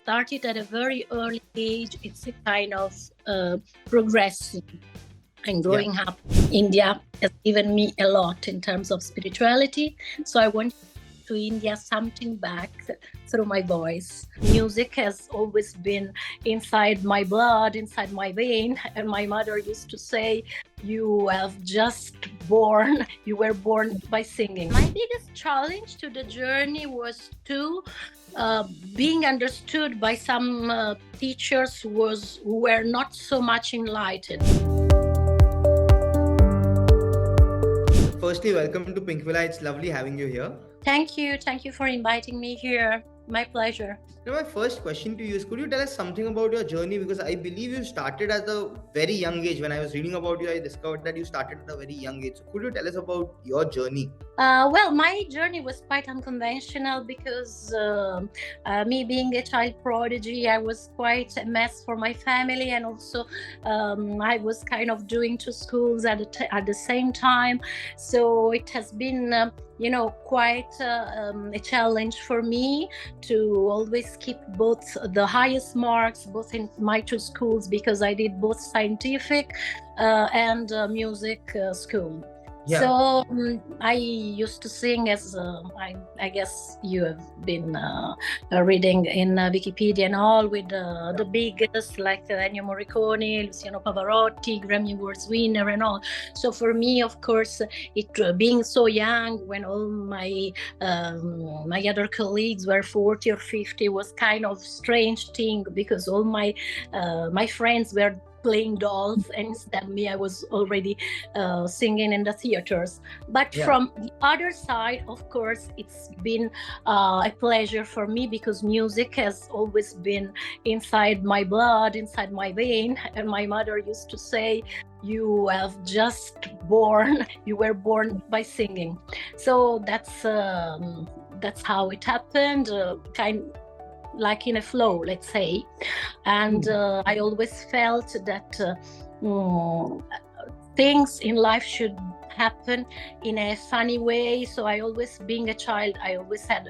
started at a very early age. It's a kind of progression. And growing up, India has given me a lot in terms of spirituality. So I want to India something back through my voice. Music has always been inside my blood, inside my vein. And my mother used to say, you were born by singing. My biggest challenge to the journey was to being understood by some teachers who were not so much enlightened. Firstly, welcome to Pinkvilla. It's lovely having you here. Thank you. Thank you for inviting me here. My pleasure. Now, my first question to you is, could you tell us something about your journey? Because I believe you started at a very young age. When I was reading about you, I discovered that you started at a very young age. So could you tell us about your journey? Well, my journey was quite unconventional because me being a child prodigy, I was quite a mess for my family, and also I was kind of doing two schools at the same time. So it has been quite a challenge for me to always keep both the highest marks, both in my two schools, because I did both scientific and music school. Yeah. So I used to sing as I guess you have been reading in Wikipedia and all, with the biggest like Ennio Morricone, Luciano Pavarotti, Grammy Awards winner and all. So for me, of course, it being so young, when all my other colleagues were 40 or 50, was kind of strange thing, because all my friends were playing dolls, and instead me, I was already singing in the theaters. But from the other side, of course, it's been a pleasure for me, because music has always been inside my blood, inside my vein. And my mother used to say, you were born by singing. So that's how it happened, like in a flow, let's say. And I always felt that things in life should happen in a funny way. So I always, being a child, I always had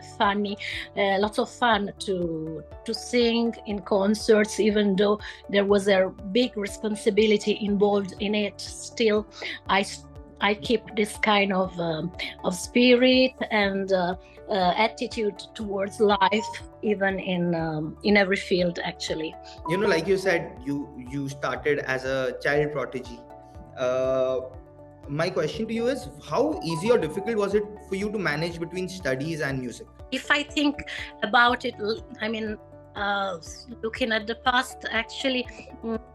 lots of fun to sing in concerts, even though there was a big responsibility involved in it. Still, I keep this kind of spirit and attitude towards life, even in every field, actually. Like you said, you started as a child prodigy. My question to you is, how easy or difficult was it for you to manage between studies and music? If I think about it, I mean, looking at the past, actually,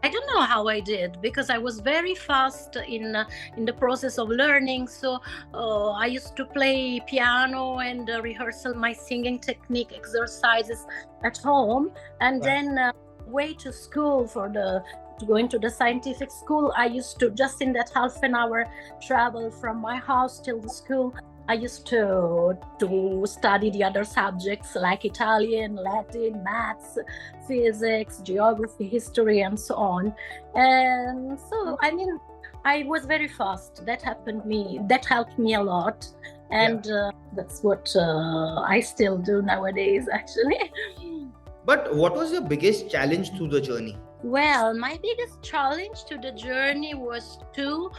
I don't know how I did, because I was very fast in the process of learning. So I used to play piano and rehearsal my singing technique exercises at home, and then way to school to go into the scientific school. I used to, just in that half an hour travel from my house till the school, I used to study the other subjects like Italian, Latin, maths, physics, geography, history, and so on. And so, I mean, I was very fast. That helped me a lot. And that's what I still do nowadays, actually. But what was your biggest challenge through the journey? Well, my biggest challenge to the journey was to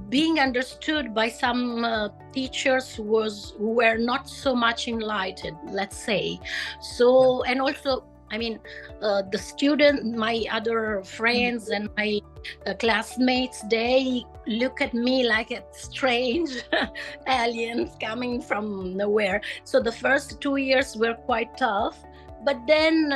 being understood by some teachers who were not so much enlightened, let's say. So, and also, I mean, my other friends and my classmates, they look at me like a strange aliens coming from nowhere. So the first 2 years were quite tough. But then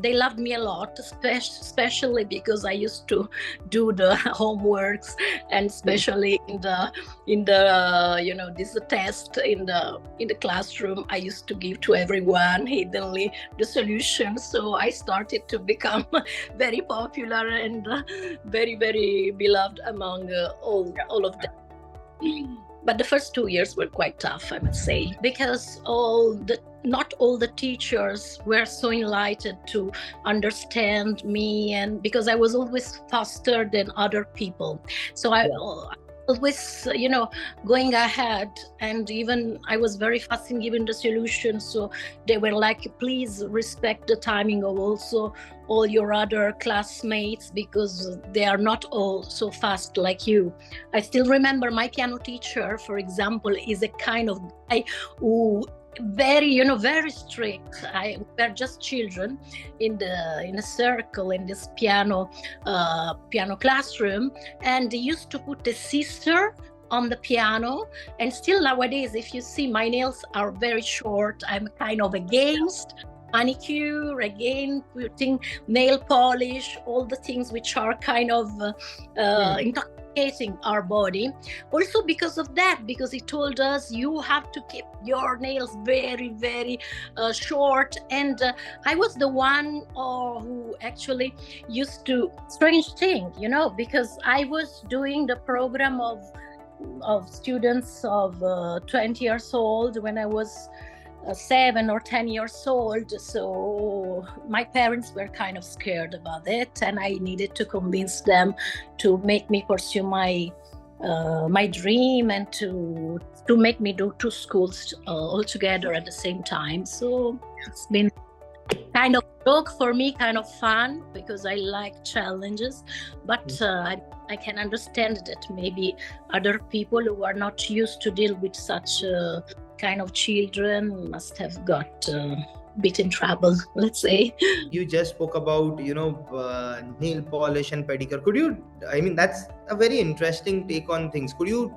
they loved me a lot, especially because I used to do the homeworks, and especially in the this test in the classroom, I used to give to everyone hiddenly the solution. So I started to become very popular and very, very beloved among all of them. But the first 2 years were quite tough, I must say, because not all the teachers were so enlightened to understand me, and because I was always faster than other people. So always, going ahead. And even I was very fast in giving the solution. So they were like, please respect the timing of also all your other classmates, because they are not all so fast like you. I still remember my piano teacher, for example, is a kind of guy who very strict. We're just children in a circle in this piano classroom, and they used to put the sister on the piano. And still nowadays, if you see, my nails are very short. I'm kind of against manicure, again putting nail polish, all the things which are kind of intoxicating our body. Also because of that, because he told us you have to keep your nails very short. And I was the one who actually used to, strange thing, because I was doing the program of students of 20 years old when I was 7 or 10 years old. So my parents were kind of scared about it, and I needed to convince them to make me pursue my dream, and to make me do 2 schools all together at the same time. So it's been kind of joke for me, kind of fun, because I like challenges. But I can understand that maybe other people who are not used to deal with such kind of children must have got a bit in trouble, let's say. You just spoke about nail polish and pedicure. Could you, that's a very interesting take on things. Could you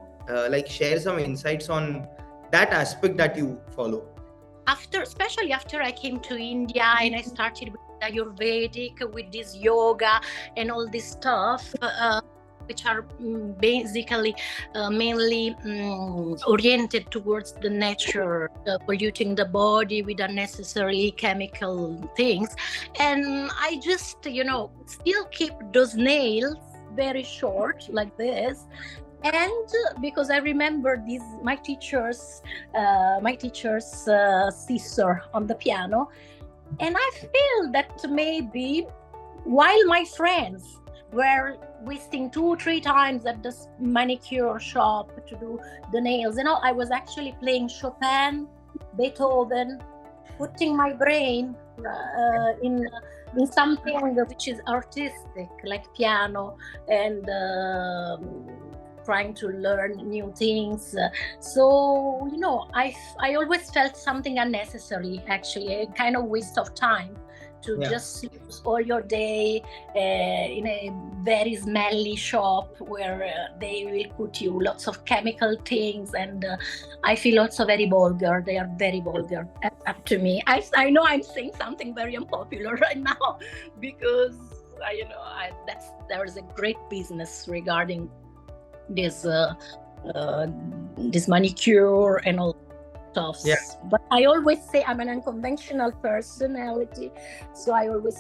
share some insights on that aspect that you follow? Especially after I came to India and I started with Ayurvedic, with this yoga and all this stuff, which are basically mainly oriented towards the nature, polluting the body with unnecessarily chemical things. And I just, still keep those nails very short like this. And because I remember my teacher's sister on the piano, and I feel that maybe while my friends were wasting 2-3 times at the manicure shop to do the nails, I was actually playing Chopin, Beethoven, putting my brain in something which is artistic, like piano, and trying to learn new things. So I always felt something unnecessary, actually, a kind of waste of time to just use all your day in a very smelly shop where they will put you lots of chemical things, and I feel also very vulgar. They are very vulgar up to me. I know I'm saying something very unpopular right now, because there is a great business regarding this manicure and all stuff. But I always say I'm an unconventional personality, so I always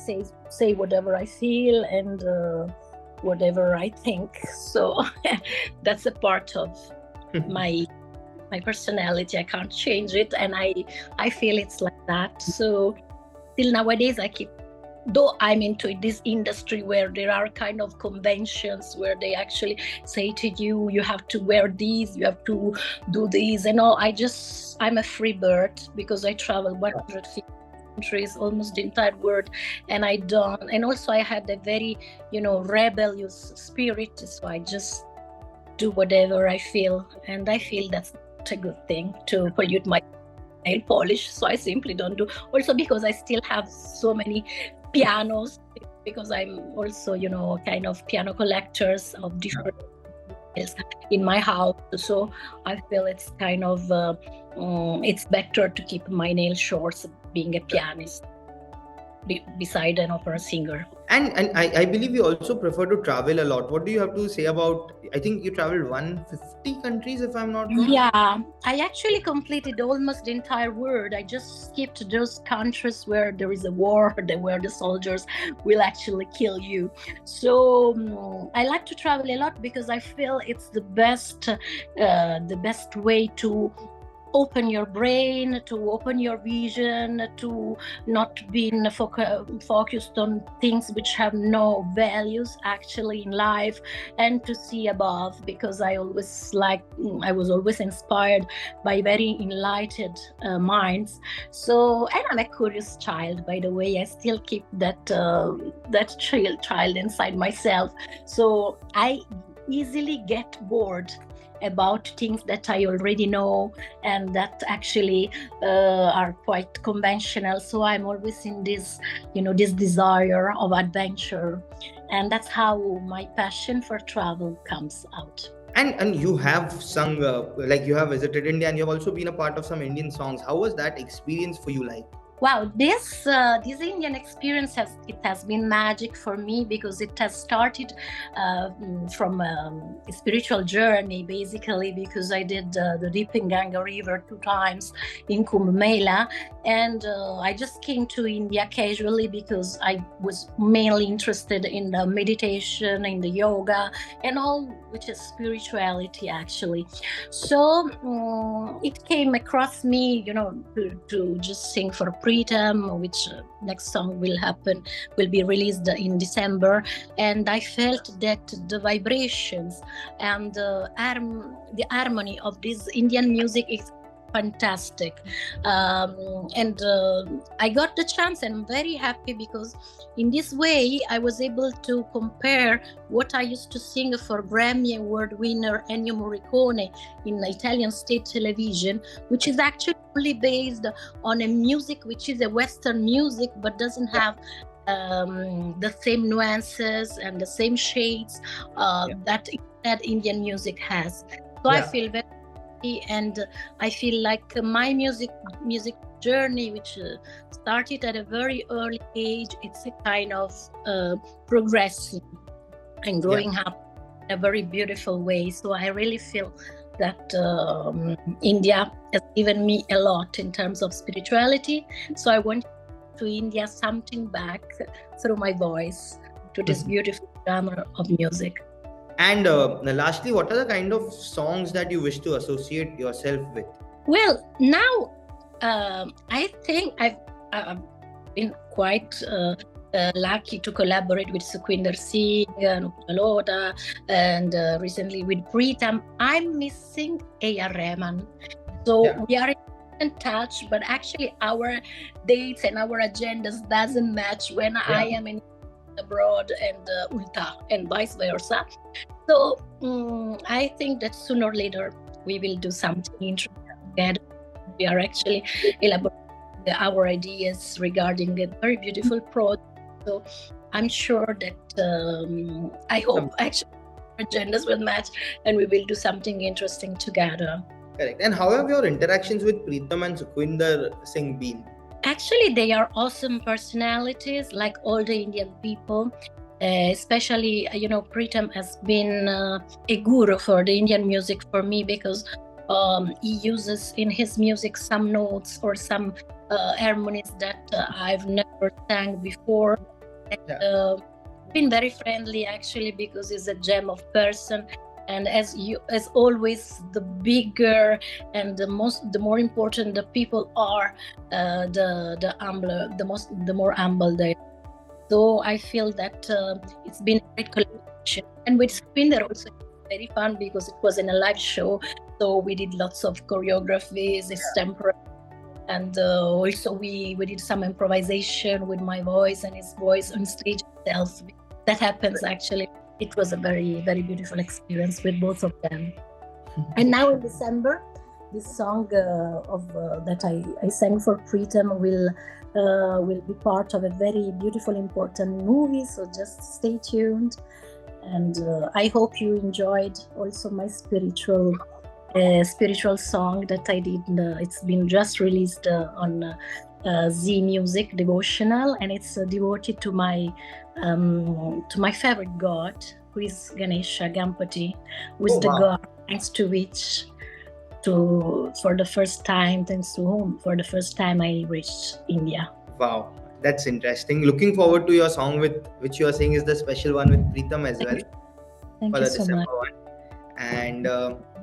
say whatever I feel and whatever I think. So that's a part of my personality. I can't change it, and I feel it's like that. So till nowadays I keep, though I'm into this industry where there are kind of conventions where they actually say to you, you have to wear these, you have to do these, and all. I'm a free bird, because I travel 150 countries, almost the entire world, and also I had a very, rebellious spirit, so I just do whatever I feel, and I feel that's not a good thing to pollute my nail polish, so I simply don't do. Also because I still have so many pianos, because I'm also, kind of piano collectors of different in my house. So I feel it's kind of it's better to keep my nails short, being a pianist beside an opera singer. And I believe you also prefer to travel a lot. What do you have to say about, I think you traveled 150 countries, if I'm not wrong? Yeah, I actually completed almost the entire world. I just skipped those countries where there is a war, where the soldiers will actually kill you. So I like to travel a lot, because I feel it's the best way to open your brain, to open your vision, to not being focused on things which have no values actually in life, and to see above, because I was always inspired by very enlightened minds. So, and I'm a curious child, by the way. I still keep that child inside myself. So I easily get bored about things that I already know and that actually are quite conventional. So I'm always in this, this desire of adventure, and that's how my passion for travel comes out. And you have sung, like you have visited India, and you have also been a part of some Indian songs. How was that experience for you like? Wow, this Indian experience has been magic for me, because it has started from a spiritual journey, basically, because I did the dipping Ganga River 2 times in Kumbh Mela, and I just came to India casually because I was mainly interested in the meditation, in the yoga, and all which is spirituality actually. So it came across me, to just sing for pritam, which next song will be released in December, and I felt that the vibrations and the harmony of this Indian music is fantastic, and I got the chance, and I'm very happy, because in this way I was able to compare what I used to sing for Grammy Award winner Ennio Morricone in Italian state television, which is actually based on a music which is a Western music but doesn't have the same nuances and the same shades that Indian music has. So I feel very happy, and I feel like my music journey, which started at a very early age, it's a kind of progressing and growing up in a very beautiful way. So I really feel that India has given me a lot in terms of spirituality. So I want to India something back through my voice to this beautiful genre of music. And lastly, what are the kind of songs that you wish to associate yourself with? Well, now I think I've been quite lucky to collaborate with Sukhwinder Singh, Nupaloda, and recently with Pritam. I'm missing AR Rahman. So we are in touch, but actually our dates and our agendas doesn't match when I am in abroad and Ulta and vice versa. So I think that sooner or later we will do something interesting together. We are actually elaborating our ideas regarding a very beautiful project. So I'm sure that I hope actually our agendas will match and we will do something interesting together. Correct. And how have your interactions with Pritam and Sukhwinder Singh been? Actually, they are awesome personalities, like all the Indian people. Especially, Pritam has been a guru for the Indian music for me, because he uses in his music some notes or some harmonies that I've never sang before. And, been very friendly actually, because he's a gem of person. And as always, the bigger and the more important the people are, the humbler, the more humble they are. So I feel that it's been a great collaboration. And with Sukhwinder also, very fun, because it was in a live show. So we did lots of choreographies, extemporary, and also we did some improvisation with my voice and his voice on stage itself. That happens actually. It was a very, very beautiful experience with both of them. And now in December, this song that I sang for Pritam will be part of a very beautiful, important movie. So just stay tuned. And I hope you enjoyed also my spiritual song that I did. It's been just released on Z Music Devotional, and it's devoted to my favorite god, who is Ganesha Gampati, who is the god thanks to whom for the first time I reached India. Wow, that's interesting. Looking forward to your song which you are saying is the special one with Pritam as well. Thank you so much. One. And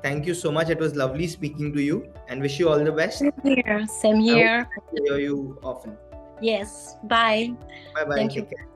Thank you so much. It was lovely speaking to you, and wish you all the best. Same here. Same I hope here. to hear you often. Yes. Bye. Bye bye. Thank Take you. care.